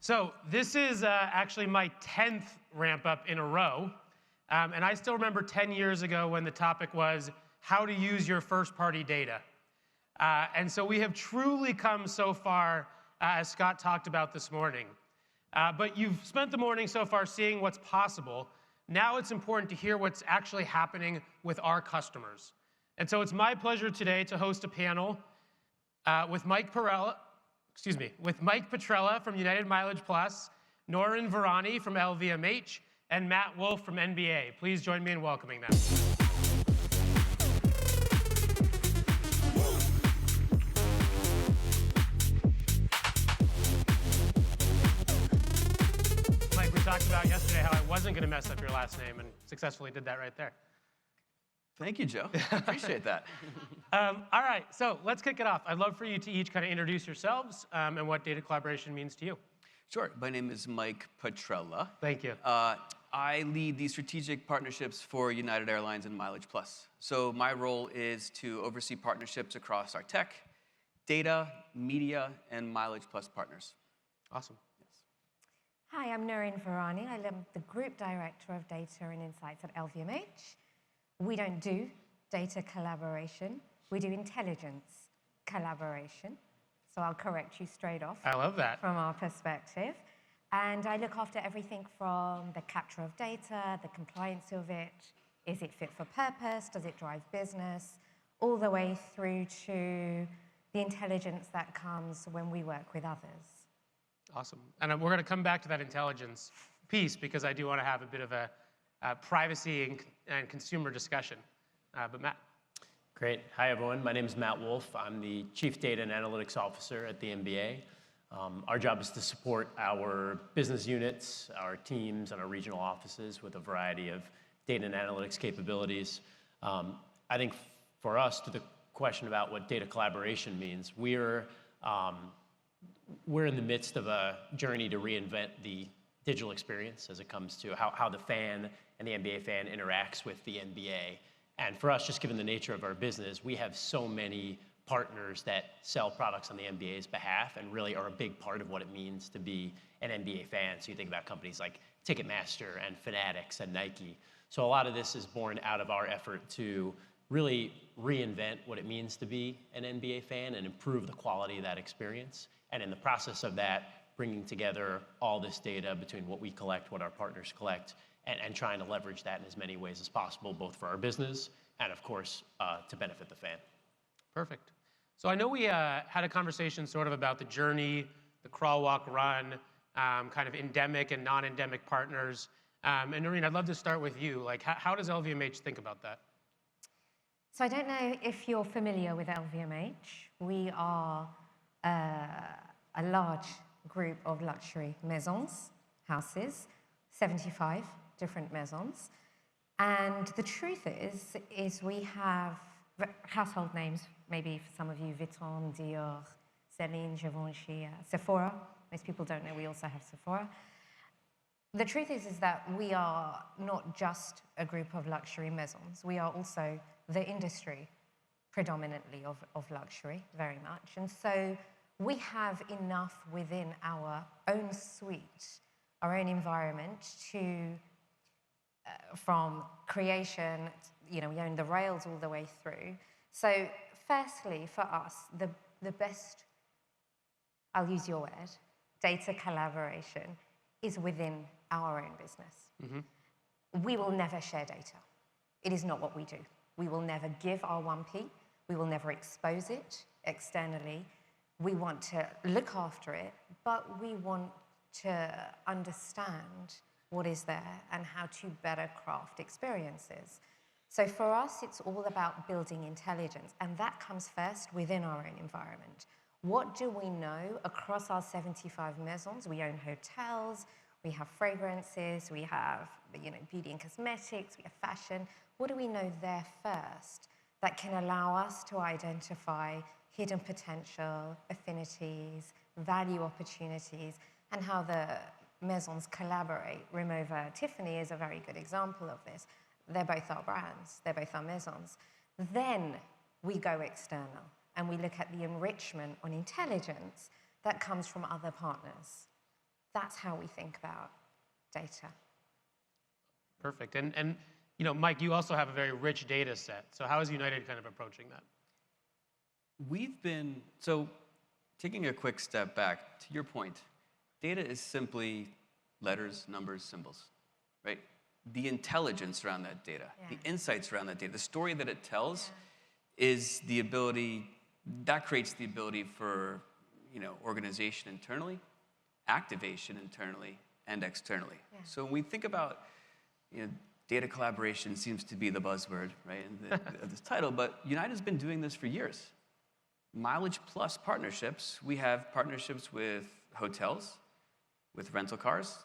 So this is actually my 10th ramp up in a row. And I still remember 10 years ago when the topic was how to use your first-party data. And so we have truly come so far, as Scott talked about this morning. But you've spent the morning so far seeing what's possible. Now it's important to hear what's actually happening with our customers. And so it's my pleasure today to host a panel with Mike Petrella from United Mileage Plus, Noorin Virani from LVMH, and Matt Wolf from NBA. Please join me in welcoming them. Mike, we talked about yesterday how I wasn't going to mess up your last name, and successfully did that right there. Thank you, Joe. I appreciate that. All right, so let's kick it off. I'd love for you to each kind of introduce yourselves and what data collaboration means to you. Sure. My name is Mike Petrella. Thank you. I lead the strategic partnerships for United Airlines and Mileage Plus. So my role is to oversee partnerships across our tech, data, media, and Mileage Plus partners. Awesome. Yes. Hi, I'm Noorin Virani. I'm the Group Director of Data and Insights at LVMH. We don't do data collaboration. We do intelligence collaboration. So I'll correct you straight off. I love that. From our perspective. And I look after everything from the capture of data, the compliance of it, is it fit for purpose, does it drive business, all the way through to the intelligence that comes when we work with others. Awesome. And we're going to come back to that intelligence piece because I do want to have a bit of a privacy and consumer discussion. But Matt. Great. Hi, everyone. My name is Matt Wolf. I'm the Chief Data and Analytics Officer at the NBA. Our job is to support our business units, our teams, and our regional offices with a variety of data and analytics capabilities. I think for us, to the question about what data collaboration means, we're in the midst of a journey to reinvent the digital experience as it comes to how the fan and the NBA fan interacts with the NBA. And for us, just given the nature of our business, we have so many partners that sell products on the NBA's behalf and really are a big part of what it means to be an NBA fan. So you think about companies like Ticketmaster and Fanatics and Nike. So a lot of this is born out of our effort to really reinvent what it means to be an NBA fan and improve the quality of that experience. And in the process of that, bringing together all this data between what we collect, what our partners collect, and trying to leverage that in as many ways as possible, both for our business and, of course, to benefit the fan. Perfect. So I know we had a conversation sort of about the journey, the crawl, walk, run, kind of endemic and non-endemic partners. And Noorin, I'd love to start with you. Like, how does LVMH think about that? So I don't know if you're familiar with LVMH. We are a large group of luxury maisons, houses, 75 different maisons. And the truth is we have household names, maybe for some of you, Vuitton, Dior, Celine, Givenchy, Sephora. Most people don't know we also have Sephora. The truth is that we are not just a group of luxury maisons. We are also the industry predominantly of luxury, very much. And so we have enough within our own suite, our own environment to, from creation, we own the rails all the way through. So firstly, for us, the best, I'll use your word, data collaboration is within our own business. Mm-hmm. We will never share data. It is not what we do. We will never give our 1P. We will never expose it externally. We want to look after it, but we want to understand what is there and how to better craft experiences. So for us, it's all about building intelligence, and that comes first within our own environment. What do we know across our 75 maisons? We own hotels, we have fragrances, we have beauty and cosmetics, we have fashion. What do we know there first that can allow us to identify hidden potential, affinities, value opportunities, and how the maisons collaborate? Rimowa Tiffany is a very good example of this. They're both our brands, they're both our maisons. Then we go external and we look at the enrichment on intelligence that comes from other partners. That's how we think about data. Perfect. And Mike, you also have a very rich data set. So how is United kind of approaching that? So taking a quick step back, to your point, data is simply letters, numbers, symbols, right? The intelligence around that data, the insights around that data, the story that it tells is the ability, that creates the ability for, organization internally, activation internally, and externally. Yeah. So when we think about, data collaboration seems to be the buzzword, right, of this title, but United's been doing this for years. Mileage Plus partnerships, we have partnerships with hotels, with rental cars,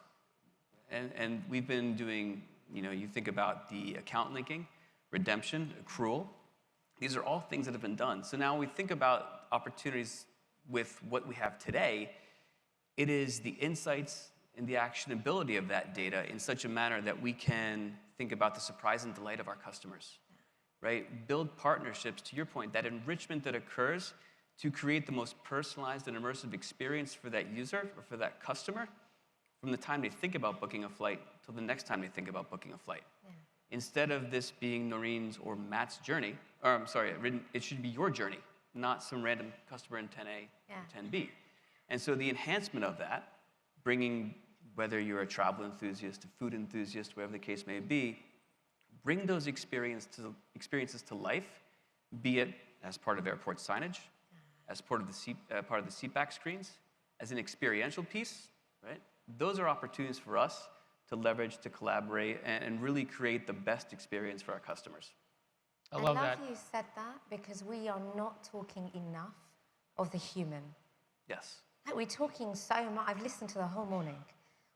and we've been doing, you think about the account linking, redemption, accrual. These are all things that have been done. So now when we think about opportunities with what we have today, it is the insights and the actionability of that data in such a manner that we can think about the surprise and delight of our customers, right? Build partnerships, to your point, that enrichment that occurs to create the most personalized and immersive experience for that user or for that customer from the time they think about booking a flight till the next time they think about booking a flight. Yeah. Instead of this being Noorin's or Matt's journey, it should be your journey, not some random customer in 10A or 10B. And so the enhancement of that, bringing, whether you're a travel enthusiast, a food enthusiast, whatever the case may be, bring those experiences to life, be it as part of airport signage, as part of the seatback screens, as an experiential piece, right? Those are opportunities for us to leverage, to collaborate, and really create the best experience for our customers. I love that. I love you said that because we are not talking enough of the human. Yes. Like we're talking so much. I've listened to the whole morning.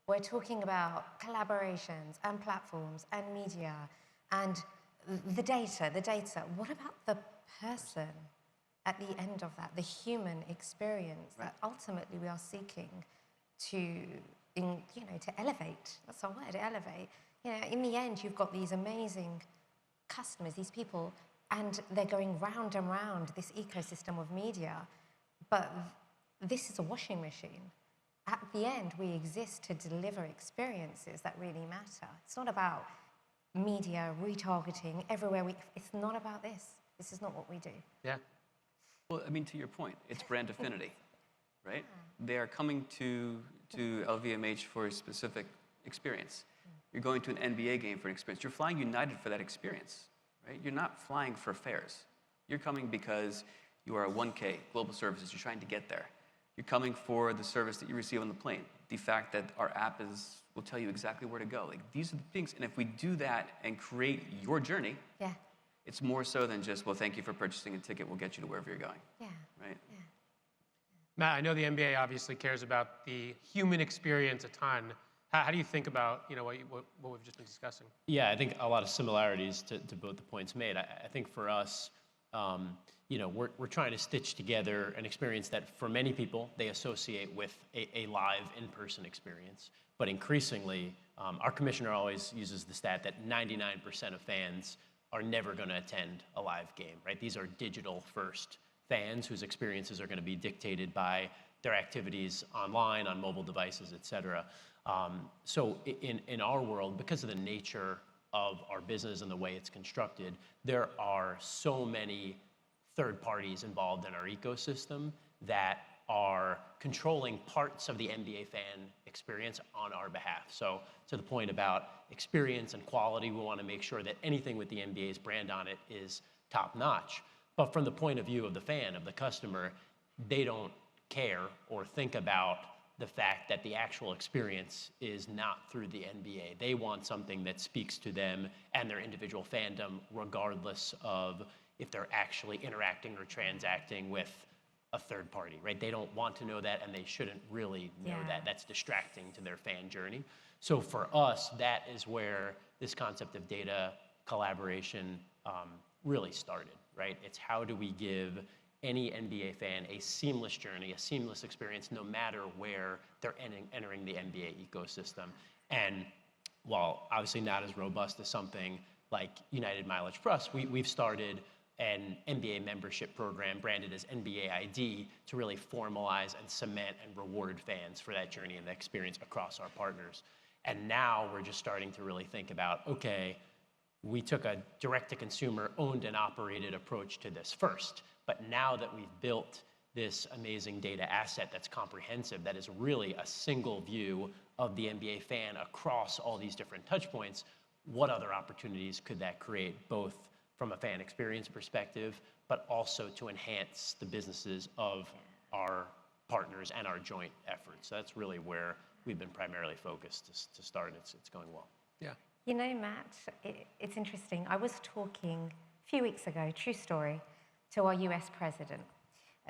We're talking about collaborations and platforms and media and the data. What about the person at the end of that, the human experience that ultimately we are seeking to elevate? That's our word, elevate. In the end, you've got these amazing customers, these people, and they're going round and round this ecosystem of media, but this is a washing machine. At the end, we exist to deliver experiences that really matter. It's not about media, retargeting, everywhere it's not about this. This is not what we do. Yeah. Well, to your point, it's brand affinity, right? They are coming to LVMH for a specific experience. You're going to an NBA game for an experience. You're flying United for that experience, right? You're not flying for fares. You're coming because you are a 1K, global services. You're trying to get there. You're coming for the service that you receive on the plane. The fact that our app will tell you exactly where to go. Like, these are the things. And if we do that and create your journey, it's more so than just, well, thank you for purchasing a ticket. We'll get you to wherever you're going. Yeah. Right? Yeah. Matt, I know the NBA obviously cares about the human experience a ton. How do you think about what we've just been discussing? Yeah, I think a lot of similarities to both the points made. I think for us, we're trying to stitch together an experience that for many people, they associate with a live in-person experience. But increasingly, our commissioner always uses the stat that 99% of fans are never going to attend a live game, right? These are digital-first fans whose experiences are going to be dictated by their activities online, on mobile devices, et cetera. So in our world, because of the nature of our business and the way it's constructed, there are so many third parties involved in our ecosystem that are controlling parts of the NBA fan experience on our behalf. So to the point about experience and quality, we want to make sure that anything with the NBA's brand on it is top notch. But from the point of view of the fan, of the customer, they don't care or think about the fact that the actual experience is not through the NBA. They want something that speaks to them and their individual fandom, regardless of if they're actually interacting or transacting with a third party, right? They don't want to know that, and they shouldn't really know that. That's distracting to their fan journey. So for us, that is where this concept of data collaboration really started, right? It's how do we give any NBA fan a seamless journey, a seamless experience, no matter where they're entering the NBA ecosystem. And while obviously not as robust as something like United Mileage Plus, we've started an NBA membership program branded as NBA ID to really formalize and cement and reward fans for that journey and the experience across our partners. And now we're just starting to really think about, okay, we took a direct-to-consumer owned and operated approach to this first, but now that we've built this amazing data asset that's comprehensive, that is really a single view of the NBA fan across all these different touch points, what other opportunities could that create, both from a fan experience perspective, but also to enhance the businesses of our partners and our joint efforts? So that's really where we've been primarily focused to start, and it's going well. Yeah. You know, Matt, it's interesting. I was talking a few weeks ago, true story, to our US president.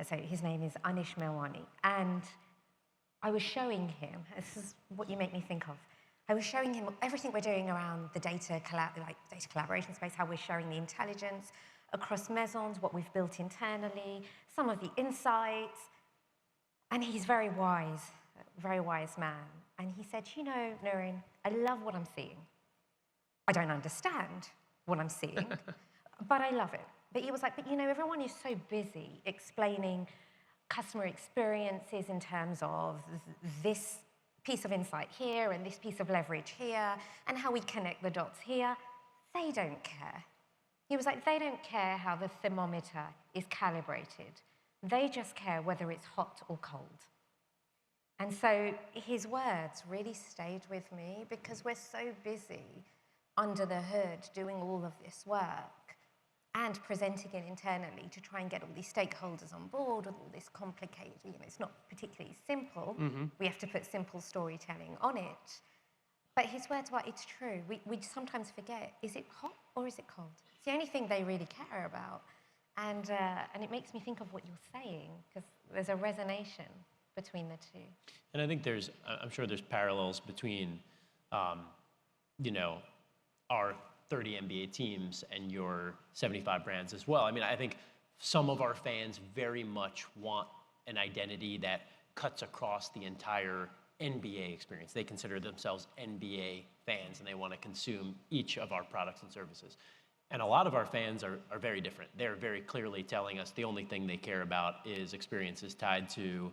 So his name is Anish Melwani. And I was showing him, this is what you make me think of, I was showing him everything we're doing around the data collaboration space, how we're sharing the intelligence across Maisons, what we've built internally, some of the insights. And he's very wise man. And he said, you know, Noorin, I love what I'm seeing. I don't understand what I'm seeing, but I love it. But he was like, but you know, everyone is so busy explaining customer experiences in terms of this piece of insight here and this piece of leverage here and how we connect the dots here. They don't care. He was like, they don't care how the thermometer is calibrated. They just care whether it's hot or cold. And so his words really stayed with me because we're so busy under the hood doing all of this work and presenting it internally to try and get all these stakeholders on board with all this complicated, you know, it's not particularly simple. We have to put simple storytelling on it. But his words were, it's true. We sometimes forget, is it hot or is it cold? It's the only thing they really care about. And it makes me think of what you're saying, because there's a resonation between the two. And I think I'm sure there's parallels between, you know, our 30 NBA teams and your 75 brands as well. I mean, I think some of our fans very much want an identity that cuts across the entire NBA experience. They consider themselves NBA fans and they want to consume each of our products and services. And a lot of our fans are very different. They're very clearly telling us the only thing they care about is experiences tied to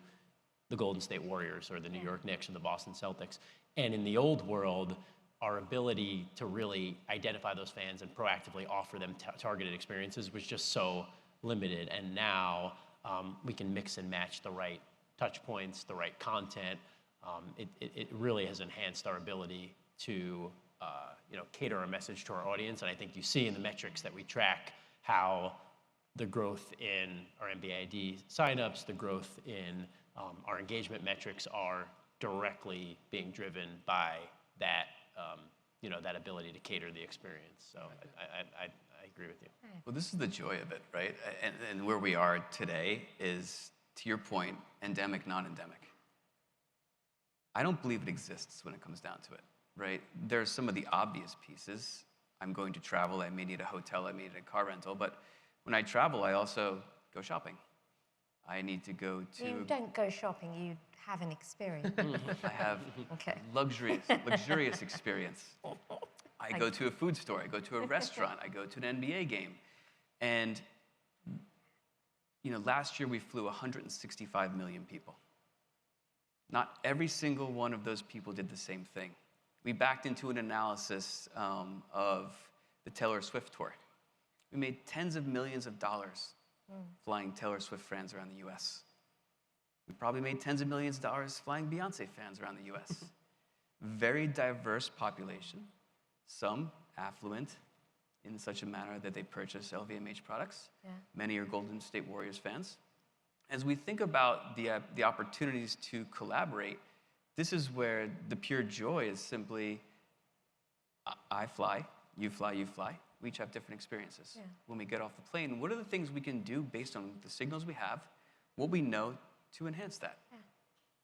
the Golden State Warriors or the New York Knicks or the Boston Celtics. And in the old world, our ability to really identify those fans and proactively offer them targeted experiences was just so limited. And now we can mix and match the right touch points, the right content. It really has enhanced our ability to you know, cater our message to our audience. And I think you see in the metrics that we track how the growth in our NBA ID signups, the growth in our engagement metrics are directly being driven by that, you know, that ability to cater the experience. So I agree with you. Well, this is the joy of it, right? And where we are today is, to your point, endemic, non-endemic. I don't believe it exists when it comes down to it, right? There's some of the obvious pieces. I'm going to travel, I may need a hotel, I may need a car rental, but when I travel, I also go shopping. I need to go to... You don't go shopping, you have an experience. I have luxurious experience. I go to a food store, I go to a restaurant, I go to an NBA game. And, you know, last year we flew 165 million people. Not every single one of those people did the same thing. We backed into an analysis of the Taylor Swift tour. We made tens of millions of dollars flying Taylor Swift fans around the US. We probably made tens of millions of dollars flying Beyonce fans around the US. Very diverse population, some affluent in such a manner that they purchase LVMH products. Yeah. Many are Golden State Warriors fans. As we think about the opportunities to collaborate, this is where the pure joy is simply, I fly, you fly, you fly. We each have different experiences. Yeah. When we get off the plane, what are the things we can do based on the signals we have, what we know, to enhance that? Yeah.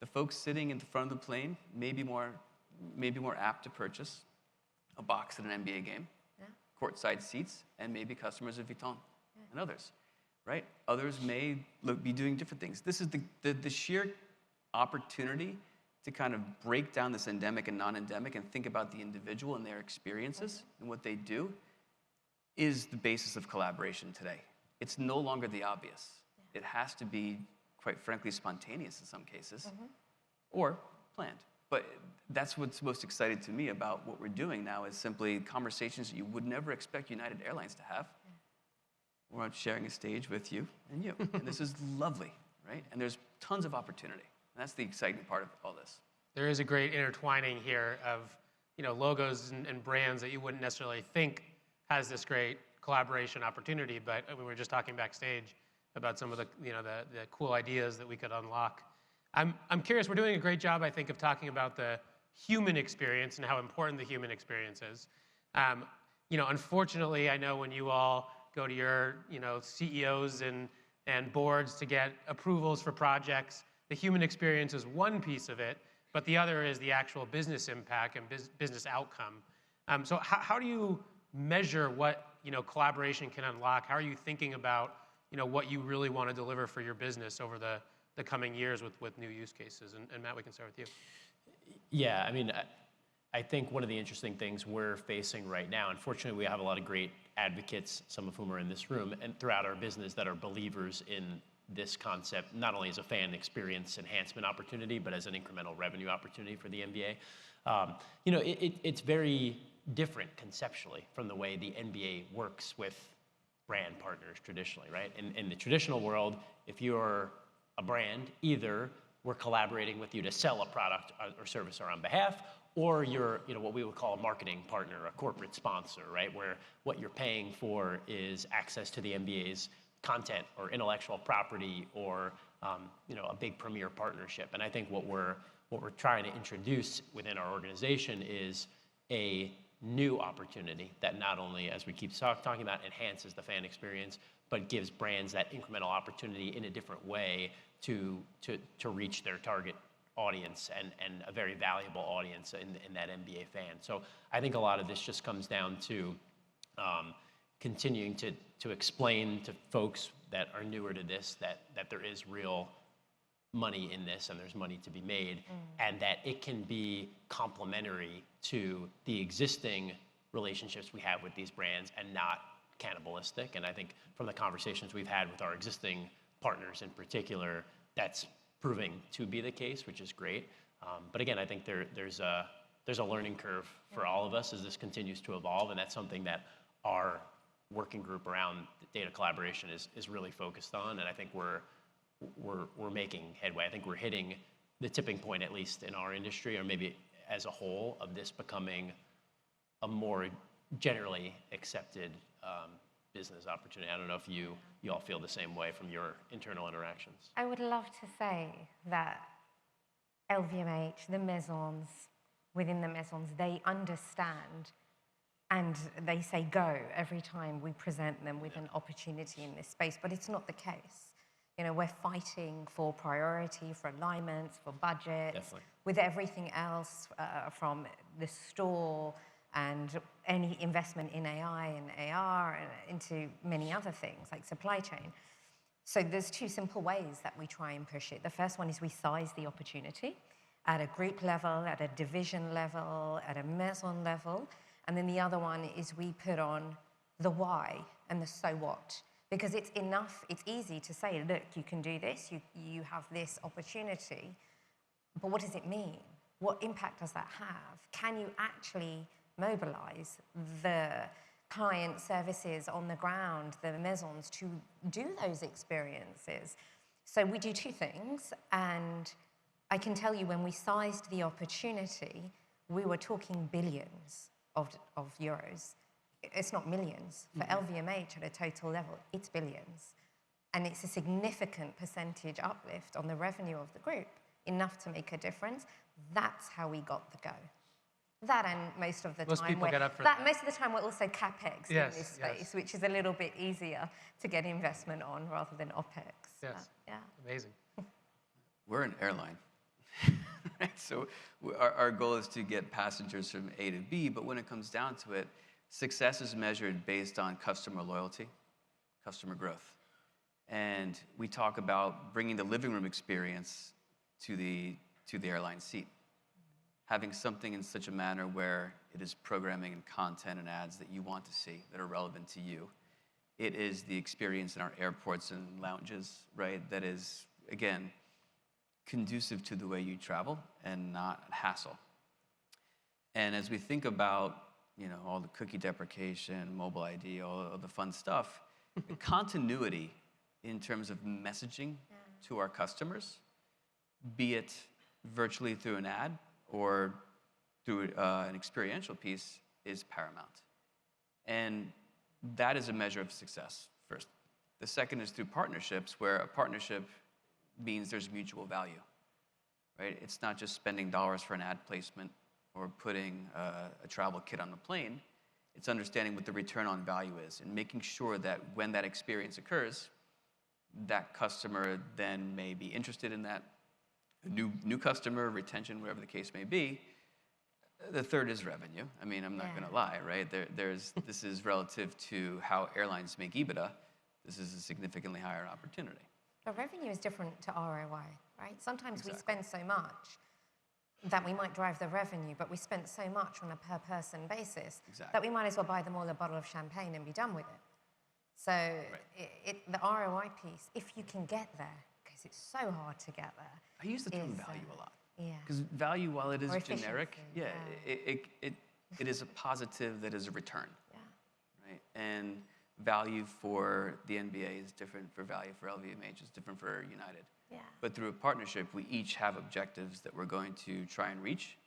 The folks sitting in the front of the plane may be more apt to purchase a box at an NBA game, courtside seats, and maybe customers of Vuitton and others, right? Others may be doing different things. This is the sheer opportunity to kind of break down this endemic and non-endemic and think about the individual and their experiences and what they do is the basis of collaboration today. it's no longer the obvious. It has to be, quite frankly, spontaneous in some cases, or planned. But that's what's most exciting to me about what we're doing now is simply conversations that you would never expect United Airlines to have. We're sharing a stage with you and you. And this is lovely, right? And there's tons of opportunity. And that's the exciting part of all this. There is a great intertwining here of logos and brands that you wouldn't necessarily think has this great collaboration opportunity, but we were just talking backstage about some of the the cool ideas that we could unlock. I'm curious. We're doing a great job, I think, of talking about the human experience and how important the human experience is. Unfortunately, I know when you all go to your CEOs and boards to get approvals for projects, the human experience is one piece of it, but the other is the actual business impact and business outcome. So how do you measure what collaboration can unlock? How are you thinking about what you really want to deliver for your business over the coming years with new use cases? And Matt, we can start with you. Yeah, I mean, I think one of the interesting things we're facing right now, unfortunately, we have a lot of great advocates, some of whom are in this room, and throughout our business that are believers in this concept, not only as a fan experience enhancement opportunity, but as an incremental revenue opportunity for the NBA. It's very different conceptually from the way the NBA works with brand partners traditionally, right? In the traditional world, if you're a brand, either we're collaborating with you to sell a product or service on our behalf, or you're what we would call a marketing partner, a corporate sponsor, right? Where what you're paying for is access to the NBA's content or intellectual property or a big premier partnership. And I think what we're trying to introduce within our organization is a new opportunity that not only, as we keep talking about, enhances the fan experience, but gives brands that incremental opportunity in a different way to reach their target audience and a very valuable audience in that NBA fan. So I think a lot of this just comes down to continuing to explain to folks that are newer to this that there is real money in this and there's money to be made, and that it can be complementary to the existing relationships we have with these brands and not cannibalistic. And I think from the conversations we've had with our existing partners in particular, that's proving to be the case, which is great. But again, I think there's a learning curve for all of us as this continues to evolve, and that's something that our working group around data collaboration is really focused on. And I think we're making headway. I think we're hitting the tipping point, at least in our industry, or maybe as a whole, of this becoming a more generally accepted business opportunity. I don't know if you all feel the same way from your internal interactions. I would love to say that LVMH, the Maisons, within the Maisons, they understand and they say go every time we present them with an opportunity in this space, but it's not the case. We're fighting for priority, for alignments, for budgets, Definitely. with everything else from the store and any investment in AI and AR and into many other things like supply chain. So there's two simple ways that we try and push it. The first one is we size the opportunity at a group level, at a division level, at a Maison level. And then the other one is we put on the why and the so what. Because it's easy to say, look, you can do this, you have this opportunity, but what does it mean? What impact does that have? Can you actually mobilize the client services on the ground, the Maisons, to do those experiences? So we do two things, and I can tell you when we sized the opportunity, we were talking billions of euros. It's not millions. For LVMH at a total level, it's billions. And it's a significant percentage uplift on the revenue of the group, enough to make a difference. That's how we got the go. That and most of the Most time, people get up for that. most of the time we're also CapEx in this space, which is a little bit easier to get investment on rather than OpEx. Yes. Yeah. Amazing. We're an airline. So our goal is to get passengers from A to B, but when it comes down to it, success is measured based on customer loyalty, customer growth. And we talk about bringing the living room experience to the airline seat. Having something in such a manner where it is programming and content and ads that you want to see that are relevant to you It is the experience in our airports and lounges, right? That is, again, conducive to the way you travel and not hassle. And as we think about, all the cookie deprecation, mobile ID, all of the fun stuff, the continuity in terms of messaging to our customers, be it virtually through an ad or through an experiential piece, is paramount. And that is a measure of success, first. The second is through partnerships, where a partnership means there's mutual value, right? It's not just spending dollars for an ad placement or putting a travel kit on the plane. It's understanding what the return on value is and making sure that when that experience occurs, that customer then may be interested in that, new customer, retention, whatever the case may be. The third is revenue. I mean, I'm not gonna lie, right? This is relative to how airlines make EBITDA. This is a significantly higher opportunity. But revenue is different to ROI, right? Sometimes Exactly. we spend so much that we might drive the revenue, but we spent so much on a per person basis that we might as well buy them all a bottle of champagne and be done with it. So the ROI piece, if you can get there, because it's so hard to get there. I use the term value a lot. Yeah. Because value, while it is Or generic, efficiency, it is a positive that is a return. Yeah. Right? And value for the NBA is different for value for LVMH, is different for United. Yeah. But through a partnership, we each have objectives that we're going to try and reach,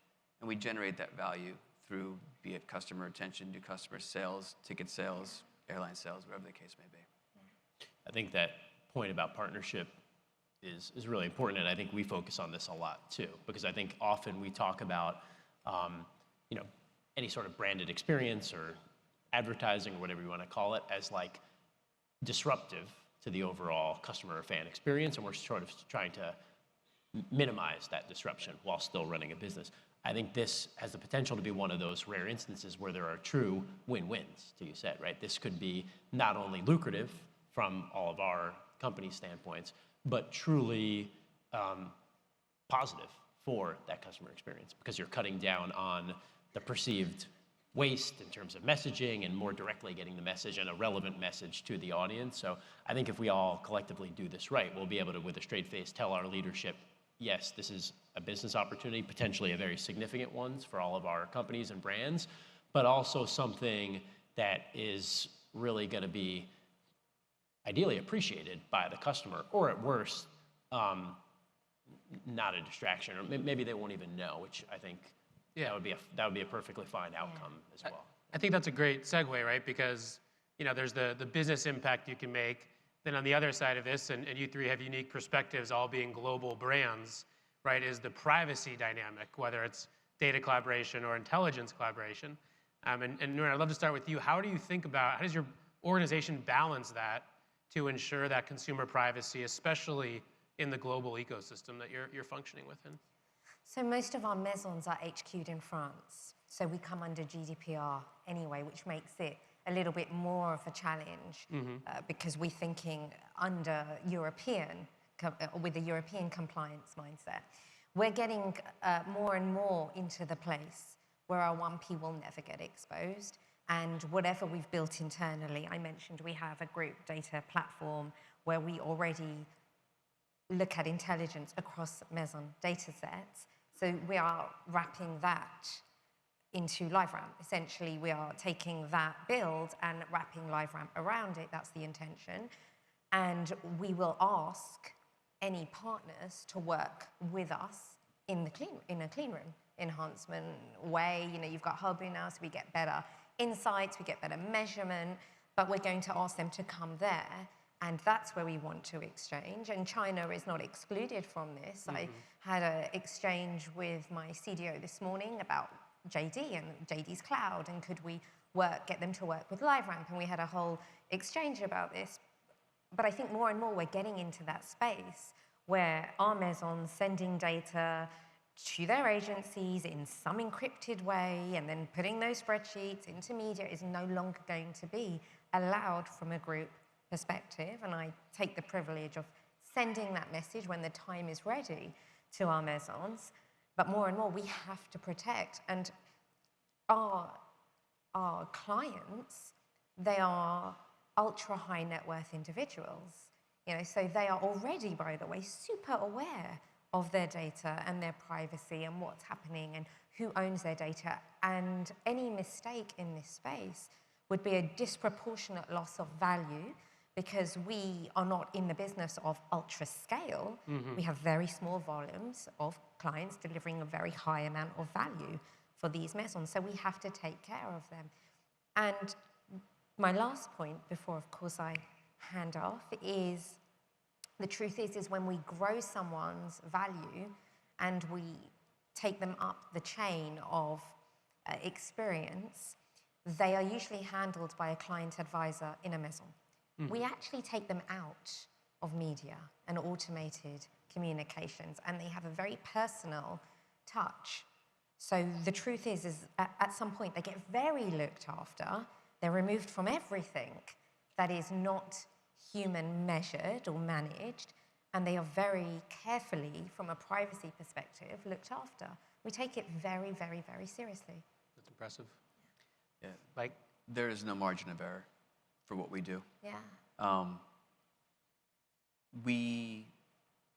and we generate that value through, be it customer retention, new customer sales, ticket sales, airline sales, whatever the case may be. I think that point about partnership is really important, and I think we focus on this a lot too, because I think often we talk about any sort of branded experience or advertising or whatever you want to call it as like disruptive to the overall customer or fan experience, and we're sort of trying to minimize that disruption while still running a business. I think this has the potential to be one of those rare instances where there are true win-wins, to you said, right? This could be not only lucrative from all of our company standpoints, but truly positive for that customer experience, because you're cutting down on the perceived waste in terms of messaging and more directly getting the message and a relevant message to the audience. So I think if we all collectively do this right, we'll be able to, with a straight face, tell our leadership, yes, this is a business opportunity, potentially a very significant one for all of our companies and brands, but also something that is really going to be ideally appreciated by the customer, or at worst, not a distraction, or maybe they won't even know, which I think that would be a perfectly fine outcome as well. I think that's a great segue, right? Because there's the business impact you can make. Then on the other side of this, and you three have unique perspectives, all being global brands, right? Is the privacy dynamic, whether it's data collaboration or intelligence collaboration. And Noorin, I'd love to start with you. How does your organization balance that to ensure that consumer privacy, especially in the global ecosystem that you're functioning within? So most of our maisons are HQ'd in France. So we come under GDPR anyway, which makes it a little bit more of a challenge because we're thinking under with a European compliance mindset. We're getting more and more into the place where our 1P will never get exposed. And whatever we've built internally, I mentioned we have a group data platform where we already look at intelligence across Maison data sets. So we are wrapping that into LiveRamp. Essentially, we are taking that build and wrapping LiveRamp around it. That's the intention. And we will ask any partners to work with us in a clean room enhancement way. You've got Hubu now, so we get better insights, we get better measurement, but we're going to ask them to come there, and that's where we want to exchange. And China is not excluded from this. I had an exchange with my CDO this morning about JD and JD's cloud, and could we get them to work with LiveRamp, and we had a whole exchange about this. But I think more and more we're getting into that space where our maisons sending data to their agencies in some encrypted way, and then putting those spreadsheets into media is no longer going to be allowed from a group perspective. And I take the privilege of sending that message when the time is ready to our maisons. But more and more we have to protect. And our clients, they are ultra high net worth individuals. So they are already, by the way, super aware of their data and their privacy and what's happening and who owns their data. And any mistake in this space would be a disproportionate loss of value, because we are not in the business of ultra scale. We have very small volumes of clients delivering a very high amount of value for these maisons. So we have to take care of them. And my last point before, of course, I hand off is the truth is when we grow someone's value and we take them up the chain of experience, they are usually handled by a client advisor in a maison. We actually take them out of media and automated communications, and they have a very personal touch. So the truth is at some point they get very looked after. They're removed from everything that is not human measured or managed, and they are very carefully, from a privacy perspective, looked after. We take it very, very, very seriously. That's impressive. Yeah. Mike? There is no margin of error for what we do. Yeah. We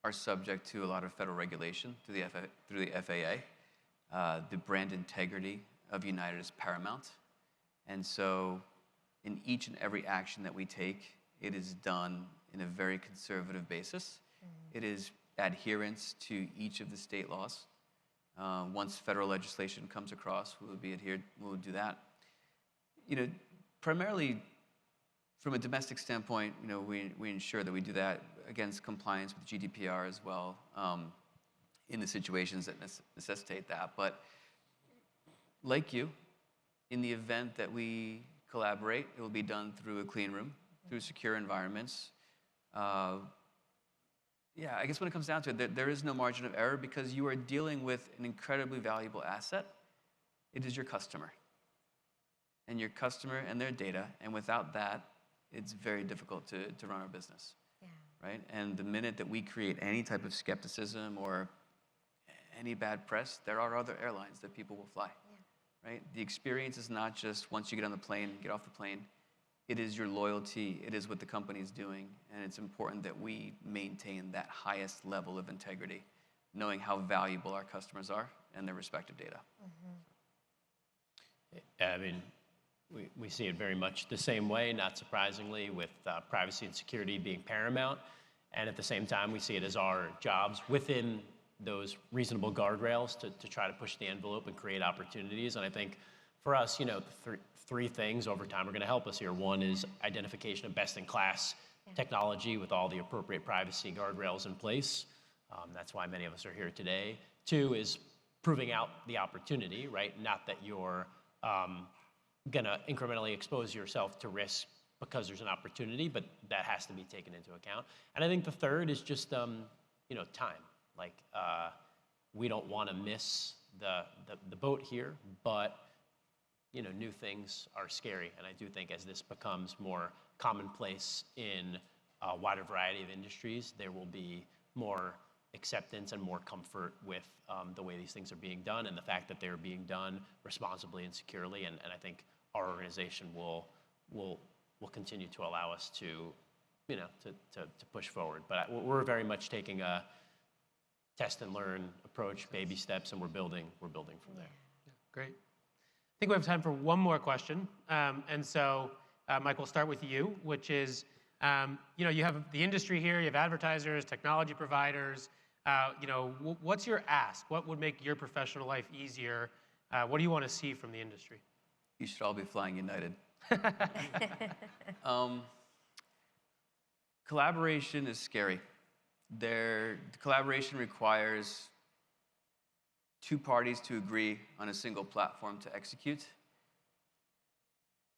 are subject to a lot of federal regulation through the FAA. The brand integrity of United is paramount. And so in each and every action that we take, it is done in a very conservative basis. It is adherence to each of the state laws. Once federal legislation comes across, we'll do that. Primarily from a domestic standpoint, we ensure that we do that against compliance with GDPR as well, in the situations that necessitate that. But like you, in the event that we collaborate, it will be done through a clean room, through secure environments. I guess when it comes down to it, there is no margin of error, because you are dealing with an incredibly valuable asset. It is your customer. And your customer and their data, and without that, it's very difficult to run our business. Yeah. Right? And the minute that we create any type of skepticism or any bad press, there are other airlines that people will fly. Yeah. Right? The experience is not just once you get on the plane, get off the plane. It is your loyalty. It is what the company is doing. And it's important that we maintain that highest level of integrity, knowing how valuable our customers are and their respective data. I mean, we see it very much the same way, not surprisingly, with privacy and security being paramount. And at the same time, we see it as our jobs within those reasonable guardrails to try to push the envelope and create opportunities. And I think for us, three things over time are going to help us here. One is identification of best-in-class technology with all the appropriate privacy guardrails in place. That's why many of us are here today. Two is proving out the opportunity, right? Not that you're going to incrementally expose yourself to risk because there's an opportunity, but that has to be taken into account. And I think the third is just, time. Like, we don't want to miss the boat here, but new things are scary. And I do think as this becomes more commonplace in a wider variety of industries, there will be more acceptance and more comfort with the way these things are being done, and the fact that they're being done responsibly and securely. And I think our organization will continue to allow us to push forward. But we're very much taking a test and learn approach, baby steps, and we're building from there. Yeah, great. I think we have time for one more question. And so, Mike, we'll start with you, which is, you have the industry here, you have advertisers, technology providers. What's your ask? What would make your professional life easier? What do you want to see from the industry? You should all be flying United. Collaboration is scary. The collaboration requires two parties to agree on a single platform to execute.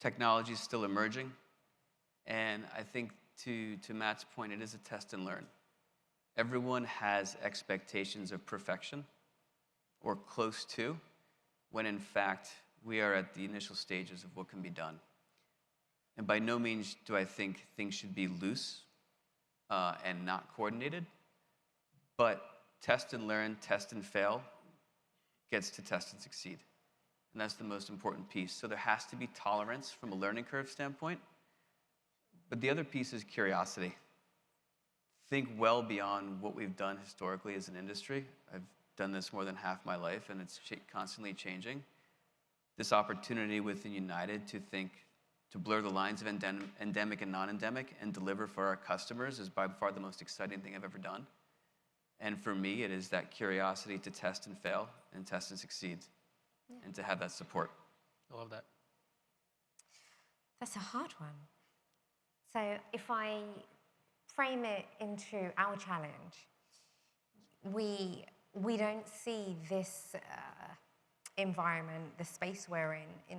Technology is still emerging, and I think to Matt's point, it is a test and learn. Everyone has expectations of perfection, or close to, when in fact we are at the initial stages of what can be done. And by no means do I think things should be loose and not coordinated, but test and learn, test and fail gets to test and succeed. And that's the most important piece. So there has to be tolerance from a learning curve standpoint, But the other piece is curiosity. Think well beyond what we've done historically as an industry. I've done this more than half my life, and it's constantly changing. This opportunity within United to blur the lines of endemic and non-endemic and deliver for our customers is by far the most exciting thing I've ever done. And for me, it is that curiosity to test and fail and test and succeed, and to have that support. I love that. That's a hard one. So if I frame it into our challenge, we don't see this environment, the space we're in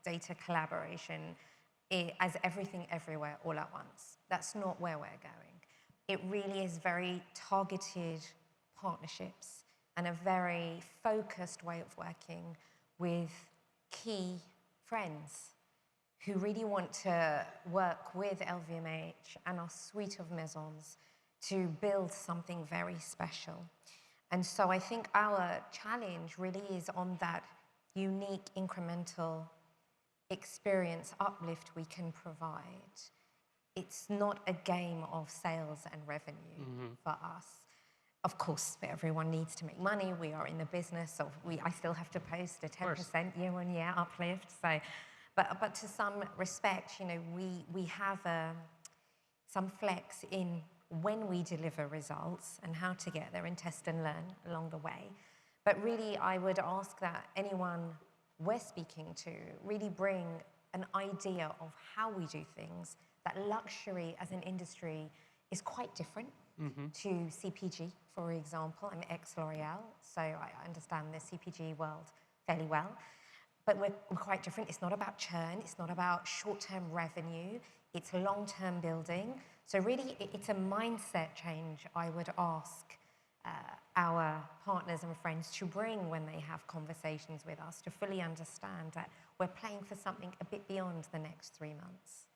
data collaboration, as everything everywhere all at once. That's not where we're going. It really is very targeted partnerships and a very focused way of working with key friends who really want to work with LVMH and our suite of maisons to build something very special. And so I think our challenge really is on that unique incremental experience uplift we can provide. It's not a game of sales and revenue for us. Of course, everyone needs to make money. We are in the business of, I still have to post a 10% year-on-year uplift. So, but to some respect, you know, we have some flex in when we deliver results and how to get there and test and learn along the way. But really, I would ask that anyone we're speaking to really bring an idea of how we do things. That luxury as an industry is quite different to CPG, for example. I'm ex-L'Oreal, so I understand the CPG world fairly well. But we're quite different. It's not about churn. It's not about short-term revenue. It's long-term building. So really, it's a mindset change I would ask our partners and friends to bring when they have conversations with us, to fully understand that we're playing for something a bit beyond the next 3 months.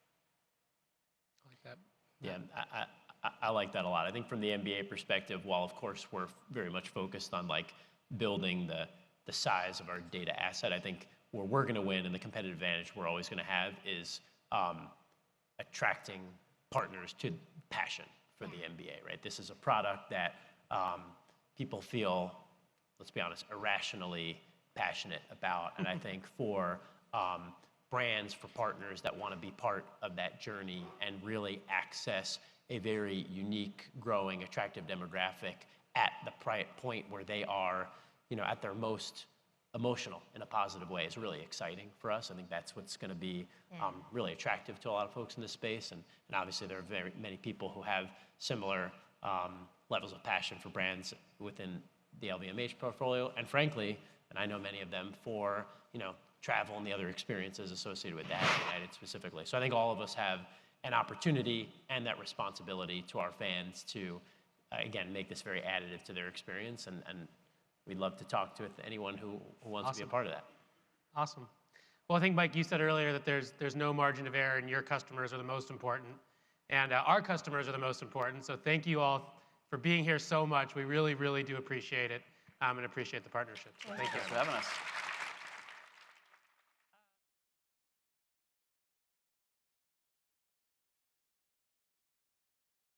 I like that. Yeah, I like that a lot. I think from the MBA perspective, while of course we're very much focused on like building the size of our data asset, I think where we're going to win and the competitive advantage we're always going to have is attracting partners to passion for the MBA, right? This is a product that people feel, let's be honest, irrationally passionate about. And I think for brands, for partners that want to be part of that journey and really access a very unique, growing, attractive demographic at the point where they are, you know, at their most emotional in a positive way is really exciting for us. I think that's what's going to be really attractive to a lot of folks in this space. And obviously there are very many people who have similar levels of passion for brands within the LVMH portfolio. And frankly, and I know many of them, for, you know, travel and the other experiences associated with that, United specifically. So I think all of us have an opportunity and that responsibility to our fans to, again, make this very additive to their experience. And we'd love to talk to anyone who wants to be a part of that. Awesome. Well, I think, Mike, you said earlier that there's no margin of error and your customers are the most important. And our customers are the most important. So thank you all for being here so much. We really, really do appreciate it and appreciate the partnership. So thank you. Thanks for having us.